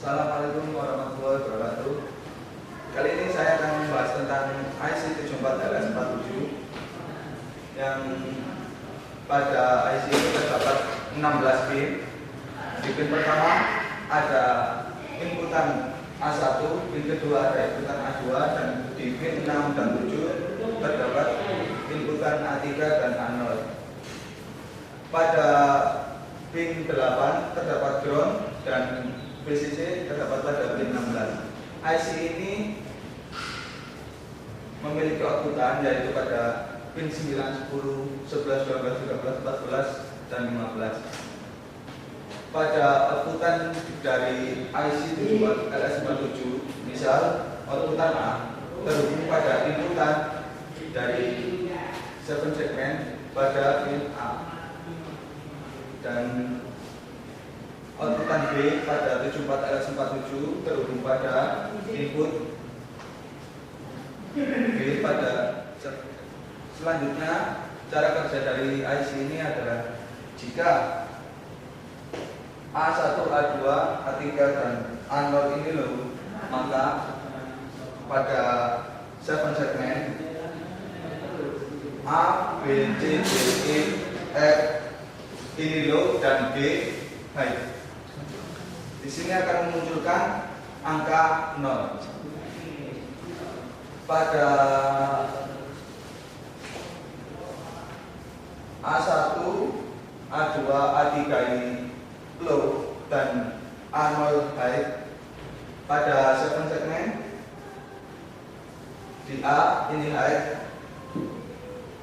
Assalamualaikum warahmatullahi wabarakatuh. Kali ini saya akan membahas tentang IC 74LS47 yang pada IC ini terdapat 16 pin. Di pin pertama ada inputan A1, pin kedua ada inputan A2, dan di pin 6 dan 7 terdapat inputan A3 dan A0. Pada pin 8 terdapat ground dan VCC terdapat pada pin 16. IC ini memiliki outputan yaitu pada pin 9, 10, 11, 12, 13, 14, dan 15. Pada outputan dari IC 74LS47, misal outputan A terhubung pada inputan dari 7 segmen pada pin A, dan outputan B pada 74LS47 terhubung pada input B pada. Selanjutnya, cara kerja dari IC ini adalah jika A1, A2, A3, dan A0 ini low, maka pada 7 segmen A, B, C, D, E, F ini low dan B high. Di sini akan memunculkan angka 0. Pada A1, A2, A3 ini low dan A0 high. Pada 7 segmen di A ini high,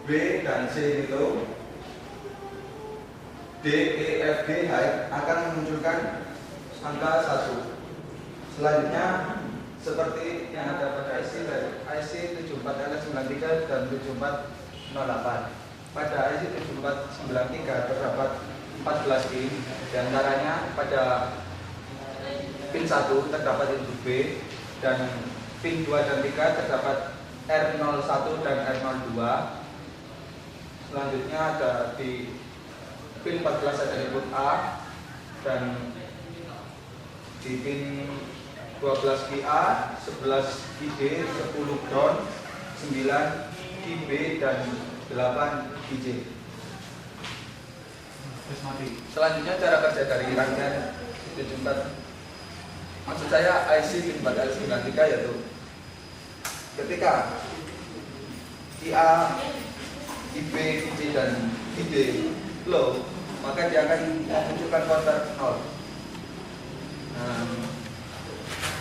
B dan C ini low, D, E, F, G high, akan memunculkan angka 1. Selanjutnya seperti yang ada pada IC 74LS93 dan 7408. Pada IC 7493 terdapat 14 pin, diantaranya pada pin 1 terdapat input B, dan pin 2 dan 3 terdapat R01 dan R02. Selanjutnya ada di pin 14 ada input A, dan di pin 12 QA, 11 QD, 10 ground, 9 QB, dan 8 QJ. Selanjutnya cara kerja dari rangkaian 74, maksud saya IC 74LS93, yaitu ketika QA, QB, QJ, dan QD low, maka dia akan memunculkan counter 0.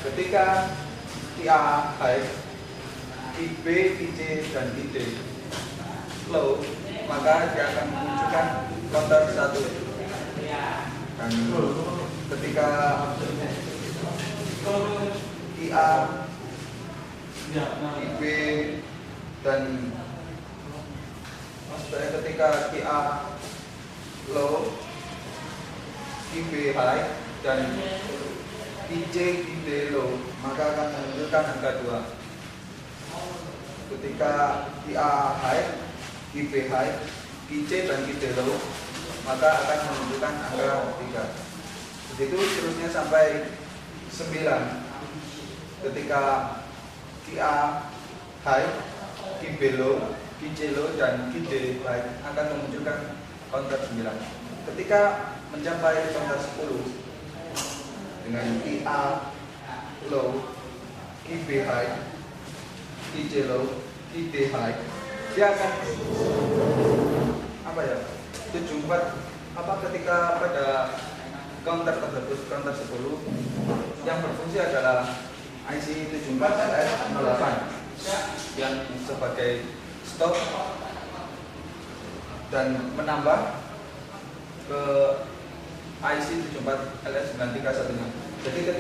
Ketika QA high, QB, QC, dan QD low, maka dia akan memunculkan counter 1. Dan ketika QA, QB, dan maksudnya ketika QA low, QB high, dan QC, QD low, maka akan menunjukkan angka 2. Ketika QA high, QB high, QC, dan QD low, maka akan menunjukkan angka 3. Begitu seterusnya sampai 9. Ketika QA high, QB low, QC low, dan QD high akan memunculkan counter 9. Ketika mencapai counter 10 dengan QA low, QB high, QC low, QD high, dia akan ketika pada counter tersebut, counter 10 yang berfungsi adalah IC 74LS08 yang sebagai stop dan menambah ke IC 74LS93 satunya. Jadi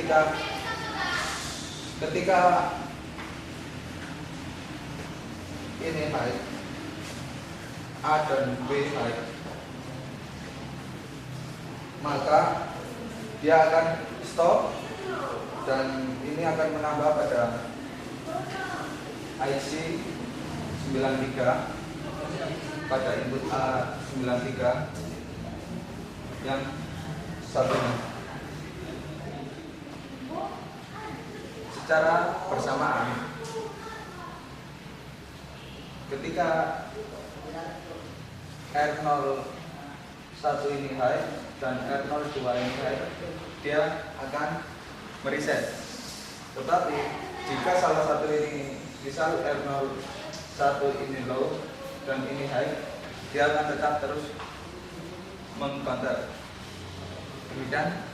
ketika ini high, A dan B high, maka dia akan stop dan ini akan menambah pada IC 93 pada input A93 yang satunya. secara bersamaan. Ketika R01 ini high dan R02 ini high, dia akan mereset. Tetapi jika salah satu ini, misal R01 ini low dan ini high, dia akan tetap terus meng-counter. Demikian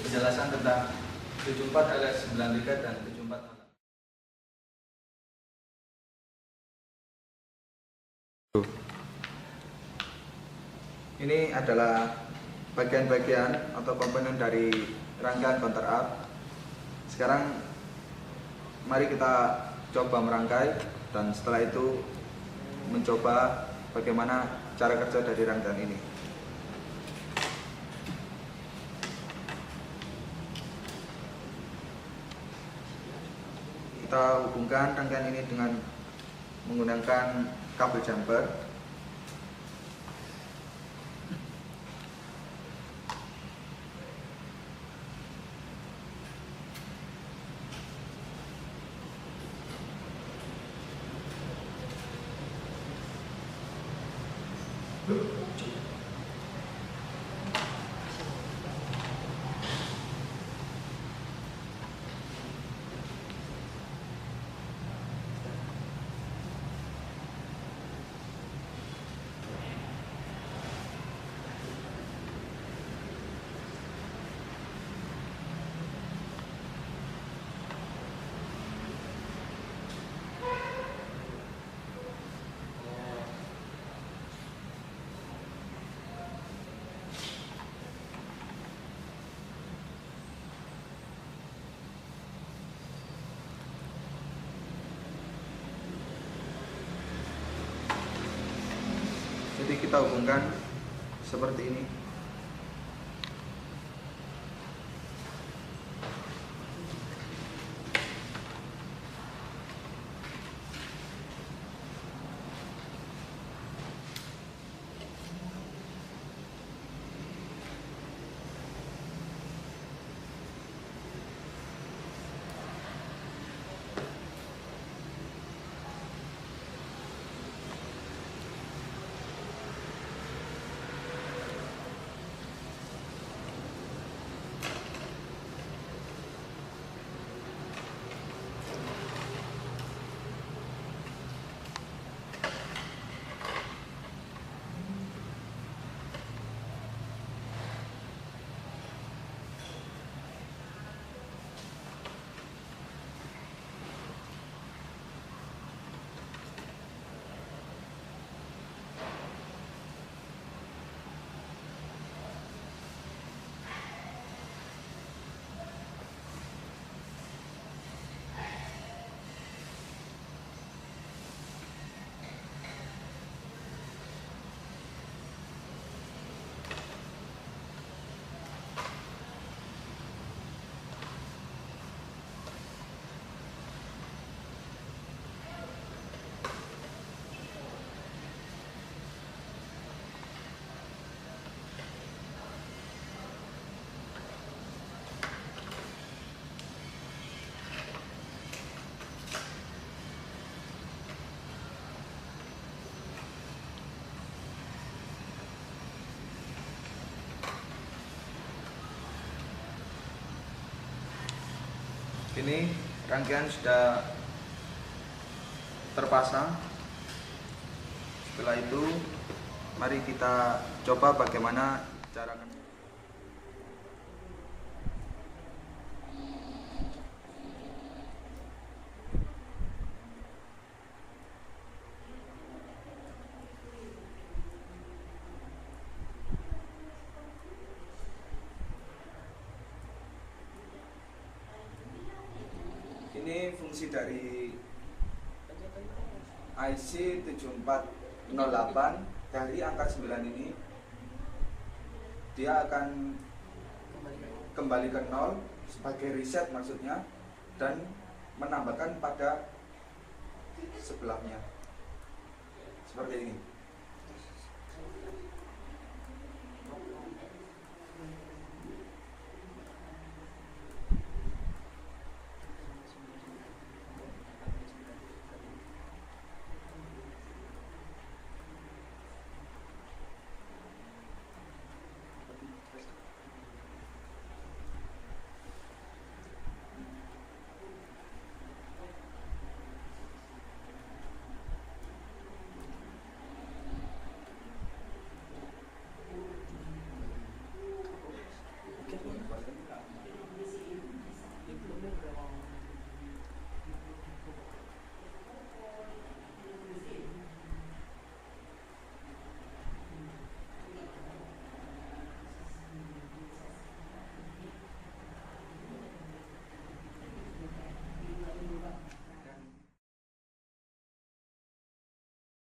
penjelasan tentang 74 alias 93 dan 74. Ini adalah bagian-bagian atau komponen dari rangkaian counter up. Sekarang mari kita coba merangkai dan setelah itu mencoba bagaimana cara kerja dari rangkaian ini. Kita hubungkan rangkaian ini dengan menggunakan kabel jumper. Jadi kita hubungkan seperti ini. Ini rangkaian sudah terpasang. Setelah itu mari kita coba bagaimana cara ini fungsi dari IC 7408 dari angka 9 ini. Dia akan kembali ke 0 sebagai reset maksudnya, dan menambahkan pada sebelahnya seperti ini.